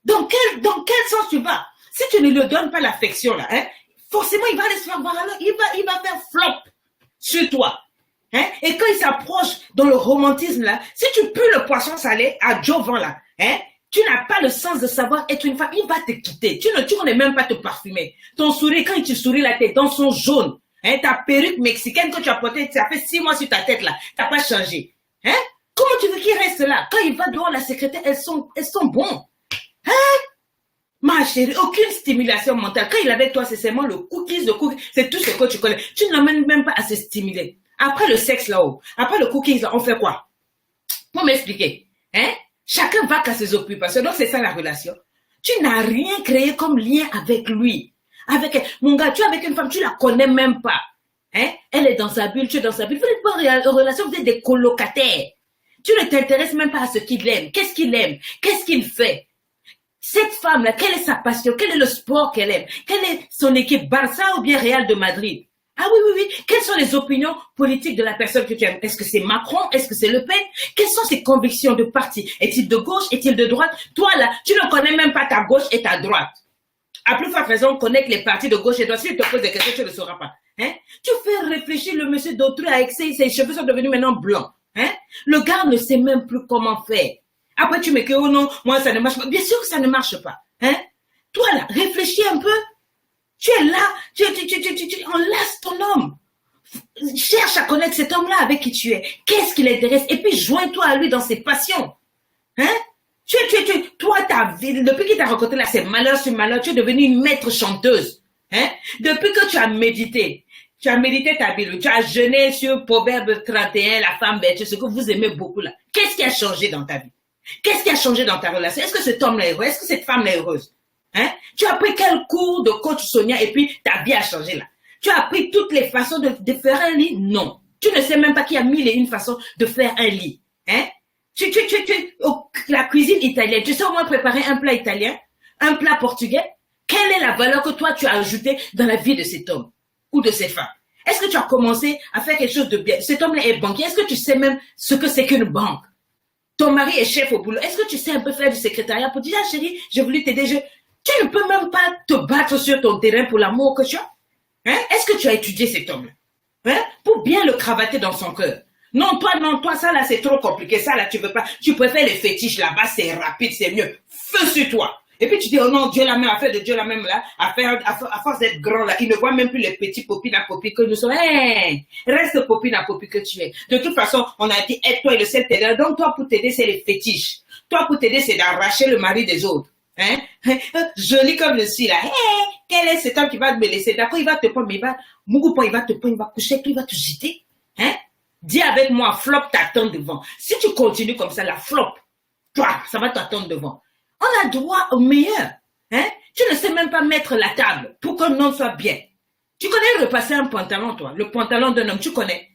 Dans quel sens tu vas? Si tu ne lui donnes pas l'affection là, hein, forcément il va aller se faire voir alors, il va faire flop sur toi. Hein? Et quand il s'approche dans le romantisme là, si tu pues le poisson salé à Jovan là, hein, tu n'as pas le sens de savoir être une femme, il va te quitter. Tu ne connais même pas te parfumer. Ton sourire, quand tu souris là, tes dents sont jaunes. Hein? Ta perruque mexicaine que tu as portée, ça fait 6 mois sur ta tête là, t'as pas changé. Hein? Comment tu veux qu'il reste là? Quand il va dehors, la secrétaire, elles sont bons. Hein? Ma chérie, aucune stimulation mentale. Quand il est avec toi, c'est seulement le cookies, c'est tout ce que tu connais. Tu ne l'emmènes même pas à se stimuler. Après le sexe là-haut, après le cookies là, on fait quoi? Pour m'expliquer. Hein? Chacun va qu'à ses occupations. Donc c'est ça la relation. Tu n'as rien créé comme lien avec lui. Mon gars, tu es avec une femme, tu la connais même pas. Hein? Elle est dans sa bulle, tu es dans sa bulle. Vous n'êtes pas en relation, vous êtes des colocataires. Tu ne t'intéresses même pas à ce qu'il aime. Qu'est-ce qu'il aime? Qu'est-ce qu'il fait? Cette femme-là, quelle est sa passion? Quel est le sport qu'elle aime? Quelle est son équipe, Barça ou bien Real de Madrid? Ah oui. Quelles sont les opinions politiques de la personne que tu aimes? Est-ce que c'est Macron? Est-ce que c'est Le Pen? Quelles sont ses convictions de parti? Est-il de gauche? Est-il de droite? Toi là, tu ne connais même pas ta gauche et ta droite. À plus forte raison, connaître les partis de gauche et droite. Si tu te poses des questions, tu ne le sauras pas. Hein? Tu fais réfléchir le monsieur d'autrui avec ses cheveux sont devenus maintenant blancs. Hein? Le gars ne sait même plus comment faire. Après, tu me dis, oh non, moi, ça ne marche pas. Bien sûr que ça ne marche pas. Hein? Toi, là, réfléchis un peu. Tu es là, enlace ton homme. Cherche à connaître cet homme-là avec qui tu es. Qu'est-ce qui l'intéresse? Et puis, joins-toi à lui dans ses passions. Hein? Toi, ta vie, depuis qu'il t'a rencontré là, c'est malheur sur malheur, tu es devenue une maître chanteuse. Hein? Depuis que tu as médité ta Bible, tu as jeûné sur Proverbe 31, la femme bête, ce que vous aimez beaucoup là. Qu'est-ce qui a changé dans ta vie? Qu'est-ce qui a changé dans ta relation? Est-ce que cet homme-là est heureux? Est-ce que cette femme-là est heureuse? Hein? Tu as appris quel cours de coach Sonia et puis ta vie a changé là. Tu as appris toutes les façons de faire un lit? Non. Tu ne sais même pas qu'il y a 1001 façons de faire un lit. Hein? La cuisine italienne, tu sais au moins préparer un plat italien, un plat portugais? Quelle est la valeur que toi tu as ajoutée dans la vie de cet homme ou de cette femme? Est-ce que tu as commencé à faire quelque chose de bien? Cet homme-là est banquier. Est-ce que tu sais même ce que c'est qu'une banque? Ton mari est chef au boulot. Est-ce que tu sais un peu faire du secrétariat pour dire, ah chérie, j'ai voulu t'aider. Tu ne peux même pas te battre sur ton terrain pour l'amour que tu as. Hein? Est-ce que tu as étudié cet homme-là? Hein? Pour bien le cravater dans son cœur. Non, toi, ça là, c'est trop compliqué. Ça là, tu veux pas. Tu préfères les fétiches là-bas, c'est rapide, c'est mieux. Feu sur toi. Et puis tu dis, oh non, Dieu la même, affaire de Dieu la même là, à force d'être grand là, il ne voit même plus les petits popines à popines que nous sommes. Hey, reste popine à popine que tu es. De toute façon, on a dit, aide-toi et le ciel t'aidera. Donc toi, pour t'aider, c'est les fétiches. Toi, pour t'aider, c'est d'arracher le mari des autres. Hein? Joli comme je suis là. Hey, quel est cet homme qui va me laisser? D'accord, il va te prendre, mais il va te prendre, il va coucher avec toi, il va te jeter. Hein? Dis avec moi, flop t'attend devant. Si tu continues comme ça, la flop, toi, ça va t'attendre devant. On a droit au meilleur. Hein? Tu ne sais même pas mettre la table pour qu'un homme soit bien. Tu connais repasser un pantalon, toi? Le pantalon d'un homme, tu connais?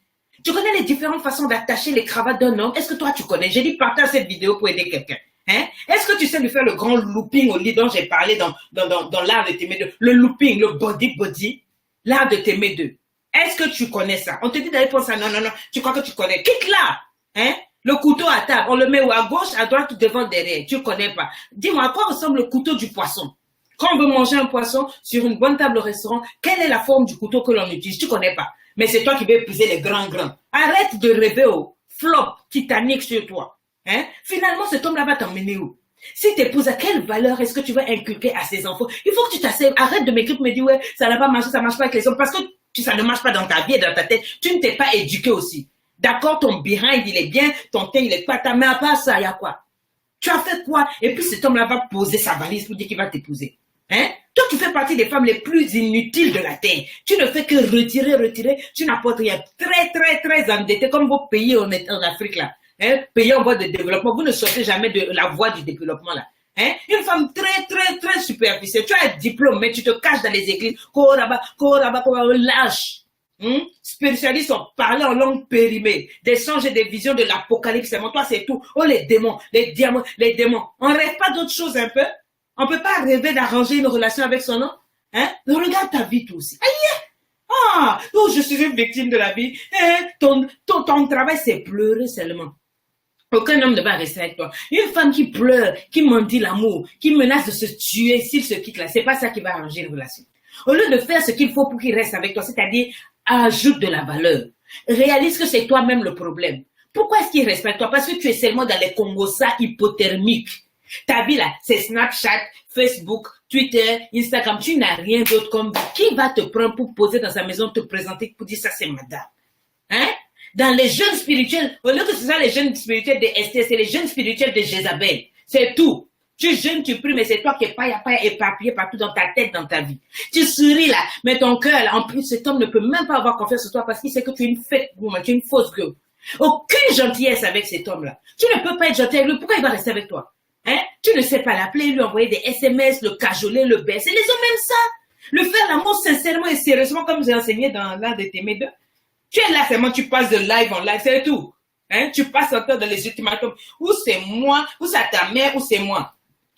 Tu connais les différentes façons d'attacher les cravates d'un homme? Est-ce que toi, tu connais? J'ai dit partage cette vidéo pour aider quelqu'un. Hein? Est-ce que tu sais lui faire le grand looping au lit dont j'ai parlé dans l'art de t'aimer deux? Le looping, le body, l'art de t'aimer deux. Est-ce que tu connais ça? On te dit d'aller pour ça. Non. Tu crois que tu connais? Quitte là. Hein? Le couteau à table, on le met où? À gauche, à droite, devant, derrière. Tu connais pas. Dis-moi, à quoi ressemble le couteau du poisson? Quand on veut manger un poisson sur une bonne table au restaurant, quelle est la forme du couteau que l'on utilise? Tu connais pas. Mais c'est toi qui veux épuiser les grands. Arrête de rêver au flop titanique sur toi. Hein? Finalement, cet homme-là va t'emmener où? Si tu épouses, à quelle valeur est-ce que tu vas inculquer à ces enfants? Il faut que tu t'asseyes, arrête de m'écrire, me dire, ouais, ça n'a pas marché, ça marche pas avec les hommes, parce que ça ne marche pas dans ta vie et dans ta tête. Tu ne t'es pas éduqué aussi. D'accord, ton behind, il est bien, ton teint, il est pas ta main, à part ça, il y a quoi? Tu as fait quoi? Et puis cet homme-là va poser sa valise pour dire qu'il va t'épouser. Hein? Toi, tu fais partie des femmes les plus inutiles de la terre. Tu ne fais que retirer, tu n'apportes rien. Très endetté, comme vos pays en Afrique, là. Hein? Pays en voie de développement, vous ne sortez jamais de la voie du développement, là. Hein? Une femme très superficielle. Tu as un diplôme, mais tu te caches dans les églises. Lâche. Spécialistes ont parlé en langue périmée, des songes et des visions de l'apocalypse. Toi, c'est tout. Oh, les démons, les diamants, les démons. On rêve pas d'autre chose un peu? On peut pas rêver d'arranger une relation avec son homme? Hein? Regarde ta vie, toi aussi. Aïe! Ah! Oh, je suis une victime de la vie. Ton travail, c'est pleurer seulement. Aucun homme ne va rester avec toi. Une femme qui pleure, qui mendie l'amour, qui menace de se tuer s'il se quitte là, c'est pas ça qui va arranger une relation. Au lieu de faire ce qu'il faut pour qu'il reste avec toi, c'est-à-dire ajoute de la valeur, réalise que c'est toi-même le problème. Pourquoi est-ce qu'il reste avec toi? Parce que tu es seulement dans les congossas hypothermiques. Ta vie là, c'est Snapchat, Facebook, Twitter, Instagram. Tu n'as rien d'autre comme vie. Qui va te prendre pour poser dans sa maison, te présenter, pour dire ça c'est madame? Hein? Dans les jeunes spirituels, au lieu que ce soit les jeunes spirituels de Esther, c'est les jeunes spirituels de Jézabel. C'est tout. Tu jeûnes, tu pries, mais c'est toi qui es pas éparpillé partout dans ta tête, dans ta vie. Tu souris là, mais ton cœur là, en plus, cet homme ne peut même pas avoir confiance en toi parce qu'il sait que tu es une fake woman, tu es une fausse gueule. Aucune gentillesse avec cet homme-là. Tu ne peux pas être gentil avec lui. Pourquoi il va rester avec toi? Hein? Tu ne sais pas l'appeler, lui envoyer des SMS, le cajoler, le baisser. Les hommes aiment ça. Le faire l'amour sincèrement et sérieusement, comme j'ai enseigné dans l'un de tes médias. Tu es là seulement, tu passes de live en live, c'est tout. Hein? Tu passes encore dans les ultimatums. Ou c'est moi, ou c'est ta mère, ou c'est moi.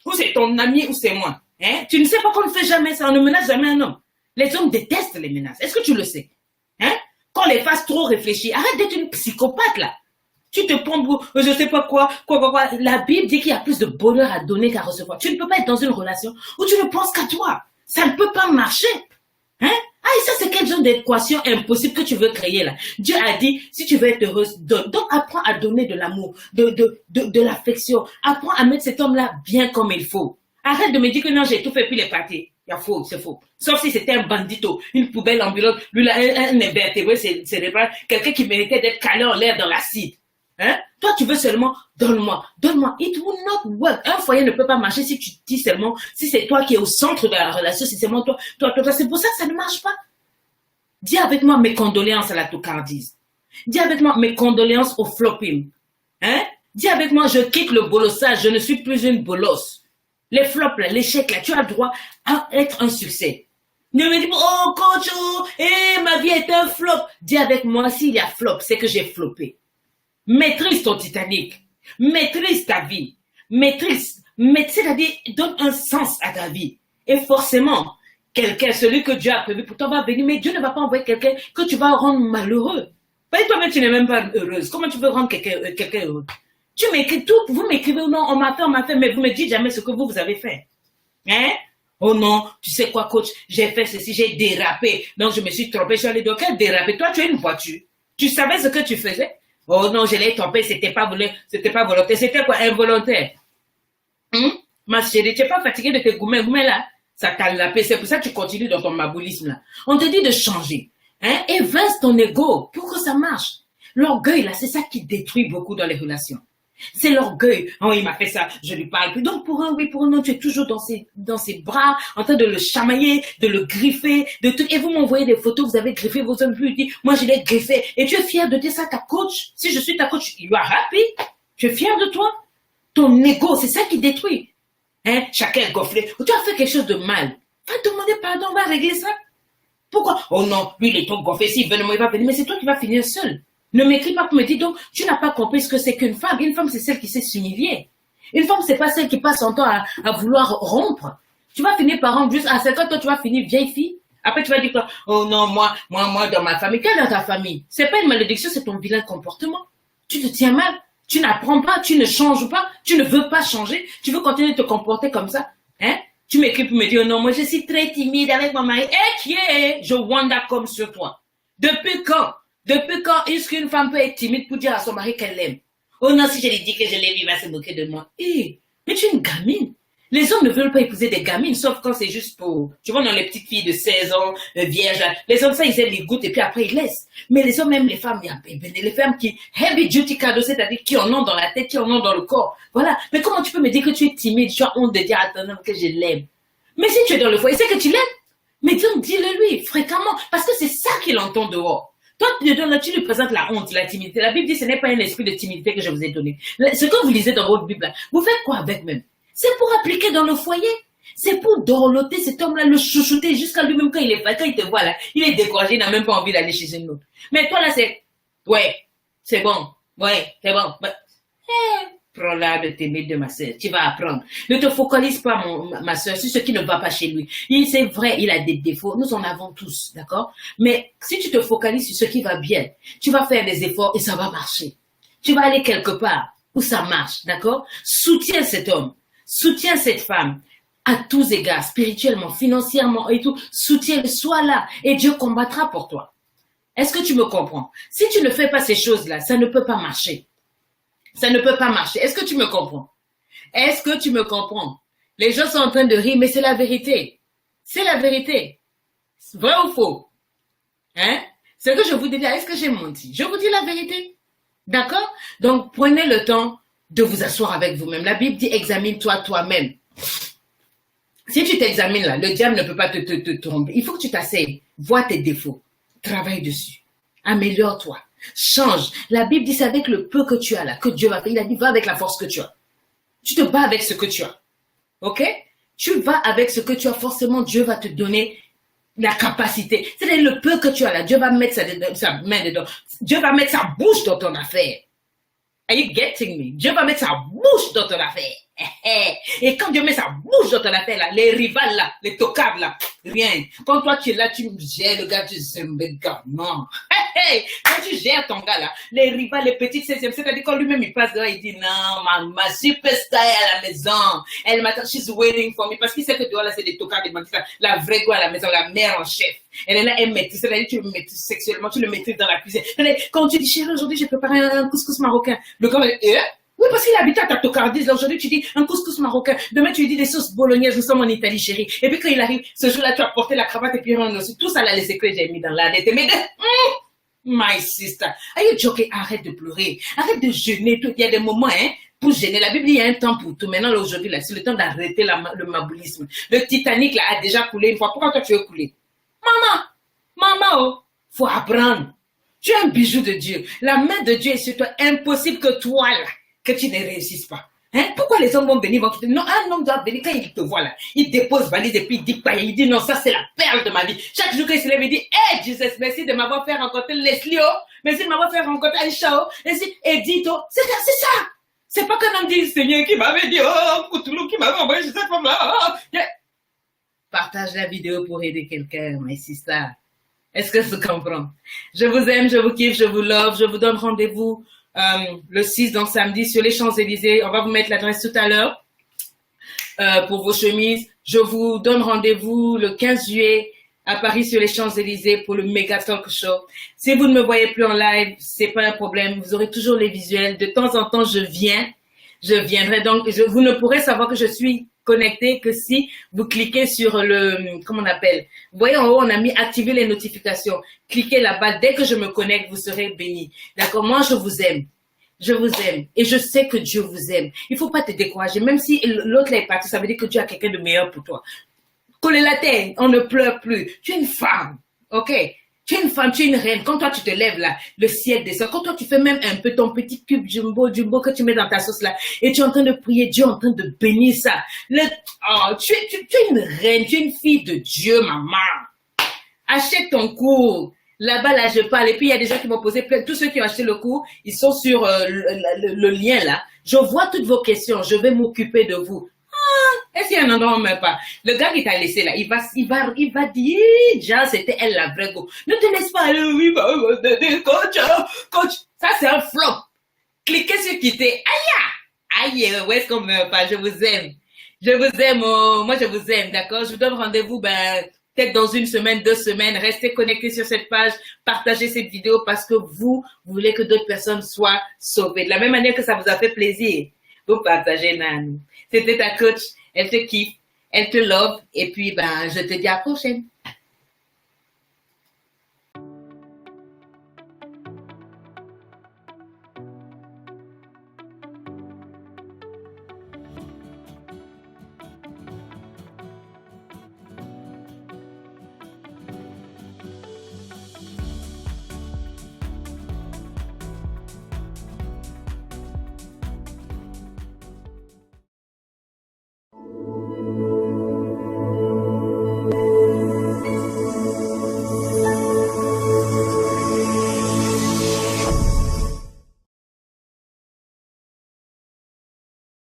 Ou c'est ton ami, ou c'est moi. Hein? Tu ne sais pas qu'on ne fait jamais ça, on ne menace jamais un homme. Les hommes détestent les menaces. Est-ce que tu le sais? Hein? Qu'on les fasse trop réfléchir. Arrête d'être une psychopathe là. Tu te prends pour, je sais pas quoi. La Bible dit qu'il y a plus de bonheur à donner qu'à recevoir. Tu ne peux pas être dans une relation où tu ne penses qu'à toi. Ça ne peut pas marcher. Hein? Ah, et ça, c'est quel genre d'équation impossible que tu veux créer là? Dieu a dit, si tu veux être heureuse, donne. Donc, apprends à donner de l'amour, de l'affection. Apprends à mettre cet homme-là bien comme il faut. Arrête de me dire que non, j'ai tout fait, puis il est parti. Il y a faux, c'est faux. Sauf si c'était un bandito, une poubelle ambulante, lui là, un invertébré cérébral, quelqu'un qui méritait d'être calé en l'air dans l'acide. Hein? Toi, tu veux seulement, donne-moi. It will not work. Un foyer ne peut pas marcher si tu dis seulement, si c'est toi qui es au centre de la relation, si c'est seulement toi. C'est pour ça que ça ne marche pas. Dis avec moi mes condoléances à la tocardise. Dis avec moi mes condoléances au flopping. Hein? Dis avec moi, je quitte le bolossage, je ne suis plus une bolosse. Les flops là, l'échec là, tu as le droit à être un succès. Ne me dis pas, oh coach, ma vie est un flop. Dis avec moi, s'il y a flop, c'est que j'ai floppé. Maîtrise ton Titanic. Maîtrise ta vie. C'est-à-dire, donne un sens à ta vie. Et forcément, quelqu'un, celui que Dieu a prévu pour toi va venir, mais Dieu ne va pas envoyer quelqu'un que tu vas rendre malheureux. Parce que toi-même, tu n'es même pas heureuse. Comment tu veux rendre quelqu'un heureux? Tu m'écris tout, vous m'écrivez ou non, on m'a fait, mais vous me dites jamais ce que vous avez fait. Hein? Oh non, tu sais quoi, coach, j'ai fait ceci, j'ai dérapé. Donc, je me suis trompé, je suis allé dans quel dérapé? Toi, tu as une voiture. Tu savais ce que tu faisais? Oh non, je l'ai trompé, c'était pas volontaire, c'était quoi, involontaire. Ma chérie, tu n'es pas fatiguée de tes goumets là? Ça t'a lapé, c'est pour ça que tu continues dans ton maboulisme là. On te dit de changer, hein? Évince ton ego pour que ça marche. L'orgueil là, c'est ça qui détruit beaucoup dans les relations. C'est l'orgueil. Oh, il m'a fait ça, je lui parle plus. Donc, pour un oui, pour un non, tu es toujours dans ses bras, en train de le chamailler, de le griffer, de tout. Et vous m'envoyez des photos, vous avez griffé vos hommes, puis dit, moi, je l'ai griffé. Et tu es fier de dire ça à ta coach. Si je suis ta coach, you are happy. Tu es fier de toi. Ton ego, c'est ça qui détruit. Hein? Chacun est gonflé. Tu as fait quelque chose de mal. Va demander pardon, on va régler ça. Pourquoi? Oh non, lui, il est trop gonflé. S'il veut, il va venir. Mais c'est toi qui vas finir seul. Ne m'écris pas pour me dire, donc, tu n'as pas compris ce que c'est qu'une femme. Une femme, c'est celle qui sait s'humilier. Une femme, c'est pas celle qui passe son temps à vouloir rompre. Tu vas finir par rompre juste à 50 ans, toi, tu vas finir vieille fille. Après, tu vas dire, oh non, moi, dans ma famille. Quelle est dans ta famille? C'est pas une malédiction, c'est ton vilain comportement. Tu te tiens mal. Tu n'apprends pas, tu ne changes pas, tu ne veux pas changer. Tu veux continuer de te comporter comme ça. Hein? Tu m'écris pour me dire, oh non, moi, je suis très timide avec mon mari. Qui est? Je wonder comme sur toi. Depuis quand est-ce qu'une femme peut être timide pour dire à son mari qu'elle l'aime? Oh non, si je lui dis que je l'aime, il va se moquer de moi. Mais tu es une gamine. Les hommes ne veulent pas épouser des gamines, sauf quand c'est juste pour, tu vois, dans les petites filles de 16 ans, vierges, là. Les hommes, ça, ils aiment les gouttes et puis après, ils laissent. Mais les hommes aiment les femmes, les femmes qui, heavy duty cadeau, c'est-à-dire qui en ont dans la tête, qui en ont dans le corps. Voilà. Mais comment tu peux me dire que tu es timide, tu as honte de dire à ton homme que je l'aime? Mais si tu es dans le foyer, c'est que tu l'aimes. Mais donc, dis-le lui, fréquemment, parce que c'est ça qu'il entend dehors. Toi, tu lui présentes la honte, la timidité. La Bible dit, ce n'est pas un esprit de timidité que je vous ai donné. Ce que vous lisez dans votre Bible, là, vous faites quoi avec même? C'est pour appliquer dans le foyer. C'est pour dorloter cet homme-là, le chouchouter jusqu'à lui-même quand il te voit là. Il est découragé, il n'a même pas envie d'aller chez une autre. Mais toi là, ouais, c'est bon. Ouais, c'est bon. Prends-la de t'aimer de ma sœur. Tu vas apprendre. Ne te focalise pas, ma sœur, sur ce qui ne va pas chez lui. C'est vrai, il a des défauts. Nous en avons tous, d'accord? Mais si tu te focalises sur ce qui va bien, tu vas faire des efforts et ça va marcher. Tu vas aller quelque part où ça marche, d'accord? Soutiens cet homme. Soutiens cette femme à tous égards, spirituellement, financièrement et tout. Soutiens-le, sois là et Dieu combattra pour toi. Est-ce que tu me comprends? Si tu ne fais pas ces choses-là, ça ne peut pas marcher. Ça ne peut pas marcher. Est-ce que tu me comprends? Est-ce que tu me comprends? Les gens sont en train de rire, mais c'est la vérité. C'est la vérité. Vrai ou faux? Hein? C'est que je vous dis là, est-ce que j'ai menti? Je vous dis la vérité. D'accord? Donc, prenez le temps de vous asseoir avec vous-même. La Bible dit, examine-toi toi-même. Si tu t'examines là, le diable ne peut pas te tromper. Il faut que tu t'asseyes, vois tes défauts, travaille dessus, améliore-toi, change. La Bible dit, c'est avec le peu que tu as là, que Dieu va faire. Il a dit, va avec la force que tu as. Tu te bats avec ce que tu as. Ok? Tu vas avec ce que tu as. Forcément, Dieu va te donner la capacité. C'est-à-dire le peu que tu as là. Dieu va mettre sa main dedans. Dieu va mettre sa bouche dans ton affaire. Are you getting me? Dieu va mettre sa bouche dans ton affaire. Et quand Dieu met sa bouche dans ton affaire, là, les rivales, là, les tocables, là, rien. Quand toi, tu es là, tu gères le gars, tu sais, mais gars, non. Quand tu gères ton gars, là, les rivales, les petites 16e, c'est-à-dire quand lui-même, il passe dehors, il dit, non, ma superstar est à la maison. Elle m'attend, she's waiting for me. Parce qu'il sait que dehors, là, c'est des tocables, des bandits, la vraie go à la maison, la mère en chef. Elle est là, elle maîtrise, c'est-à-dire tu le maîtrises sexuellement, tu le maîtrises dans la cuisine. Quand tu dis, chérie, aujourd'hui, j'ai préparé un couscous marocain. Le gars, oui, parce qu'il habite à Tocardis. Là, aujourd'hui, tu dis un couscous marocain. Demain, tu lui dis des sauces bolognaises. Nous sommes en Italie, chérie. Et puis, quand il arrive, ce jour-là, tu as porté la cravate et puis tout ça, là, les secrets, j'ai mis dans la tête. Mais my sister, are you joking? Arrête de pleurer. Arrête de jeûner. Il y a des moments, hein, pour jeûner. La Bible, il y a un temps pour tout. Maintenant, là, aujourd'hui, là, c'est le temps d'arrêter le maboulisme. Le Titanic, là, a déjà coulé une fois. Pourquoi toi, tu veux couler? Maman, oh, faut apprendre. Tu es un bijou de Dieu. La main de Dieu est sur toi. Impossible que toi, là, que tu ne réussisses pas. Hein? Pourquoi les hommes vont venir, vont te dire, non, un homme doit venir quand il te voit là. Il dépose valise et puis il dit pas, il dit non, ça c'est la perle de ma vie. Chaque jour qu'il se lève, il dit, hey, Jesus, merci de m'avoir fait rencontrer Leslie, oh. Merci de m'avoir fait rencontrer Aïcha, oh. Merci, Edith, oh. C'est ça. C'est pas qu'un homme dit, Seigneur, qui m'avait dit, oh, Koutoulou, qui m'avait envoyé chez cette femme-là. Oh. Yeah. Partage la vidéo pour aider quelqu'un, my sister. Est-ce que tu comprends? Je vous aime, je vous kiffe, je vous love, je vous donne rendez-vous le 6, donc samedi, sur les Champs-Élysées. On va vous mettre l'adresse tout à l'heure pour vos chemises. Je vous donne rendez-vous le 15 juillet à Paris sur les Champs-Élysées pour le méga talk show. Si vous ne me voyez plus en live, c'est pas un problème. Vous aurez toujours les visuels. De temps en temps, je viendrai. Donc, vous ne pourrez savoir que je suis connecté que si vous cliquez sur le, comment on appelle, vous voyez en haut, on a mis activer les notifications. Cliquez là-bas. Dès que je me connecte, vous serez bénis. D'accord? Moi, je vous aime. Je vous aime. Et je sais que Dieu vous aime. Il faut pas te décourager. Même si l'autre là est parti, ça veut dire que Dieu a quelqu'un de meilleur pour toi. Coller la tête, on ne pleure plus. Tu es une femme. OK? Tu es une femme, tu es une reine. Quand toi, tu te lèves là, le ciel descend. Quand toi, tu fais même un peu ton petit cube jumbo que tu mets dans ta sauce là, et tu es en train de prier, Dieu est en train de bénir ça. Tu es une reine, tu es une fille de Dieu, maman. Achète ton cours. Là-bas, là, je parle. Et puis, il y a des gens qui m'ont posé plein. Tous ceux qui ont acheté le cours, ils sont sur le lien là. Je vois toutes vos questions. Je vais m'occuper de vous. Est-ce qu'il y a un endroit où on ne met pas? Le gars qui t'a laissé là, il va dire, déjà, c'était elle la vraie go. Ne te laisse pas aller, oui, coach. Ça, c'est un flop. Cliquez sur quitter. Aïe, où est-ce qu'on ne meurt pas? Je vous aime. Je vous aime, oh. Moi, je vous aime, d'accord? Je vous donne rendez-vous, peut-être dans une semaine, 2 semaines. Restez connectés sur cette page. Partagez cette vidéo parce que vous voulez que d'autres personnes soient sauvées. De la même manière que ça vous a fait plaisir. pour partager Nanou. C'était ta coach. Elle te kiffe, elle te love. Et puis, ben, je te dis à la prochaine.